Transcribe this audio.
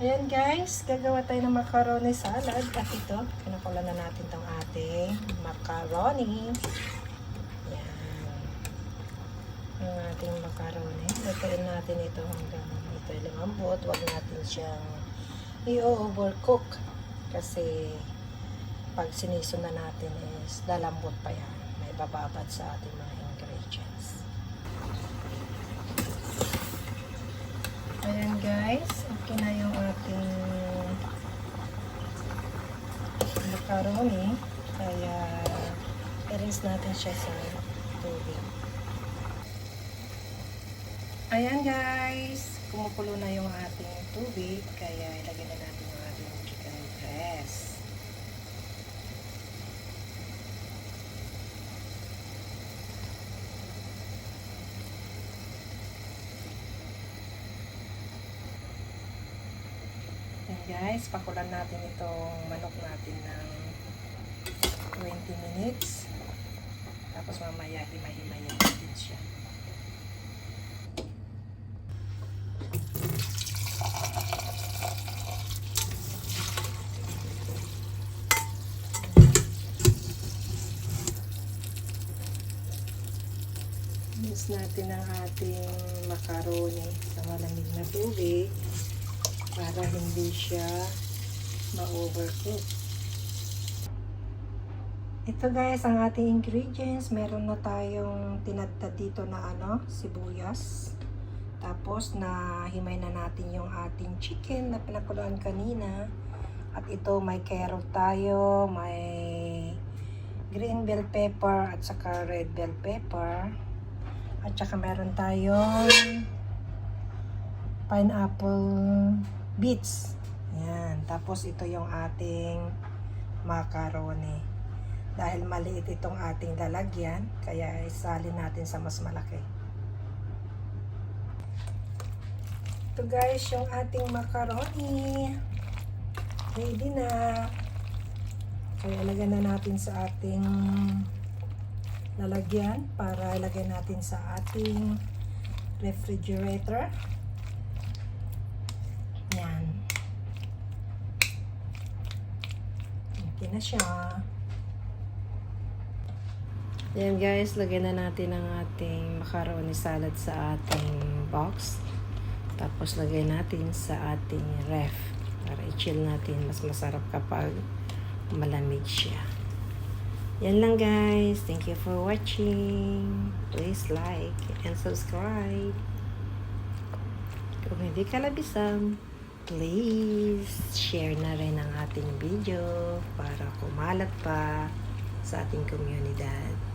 Ayan guys, gagawa tayo ng macaroni salad. At ito, kinukulan na natin tong ating macaroni. Ayan. Ang ating macaroni. Lutuin natin ito hanggang ito lumambot. Huwag natin siyang i-overcook. Kasi pag siniso na natin is lalambot pa yan. May bababad sa ating mga ingredients. Ayan guys, okay na yung ating macaroni. Kaya i-rinse natin siya sa tubig. Ayan guys, kumukulo na yung ating tubig. Kaya ilagay na natin yung ating chicken breast. Guys, pakulan natin itong manok natin ng 20 minutes. Tapos mamaya himay-himayin natin siya. Mix natin ang ating macaroni sa malamig na tubig para hindi siya ma-overcook. Ito guys, ang ating ingredients. Meron na tayong tinadtad dito na sibuyas. Tapos na himay na natin yung ating chicken na pinakuluan kanina. At ito may carrot tayo, may green bell pepper at saka red bell pepper. At saka meron tayong pineapple bits. Yan. Tapos ito yung ating macaroni. Dahil maliit itong ating lalagyan, kaya isalin natin sa mas malaki. Ito guys, yung ating macaroni. Ready na. Kaya ilagay na natin sa ating lalagyan para ilagay natin sa ating refrigerator. Yan. Okay na siya. Yan guys, lagyan na natin ang ating macaroni salad sa ating box. Tapos lagay natin sa ating ref para i-chill natin. Mas masarap kapag malamig siya. Yan lang guys. Thank you for watching. Please like and subscribe. Kung hindi ka labisam, please share na rin ang ating video para kumalat pa sa ating komunidad.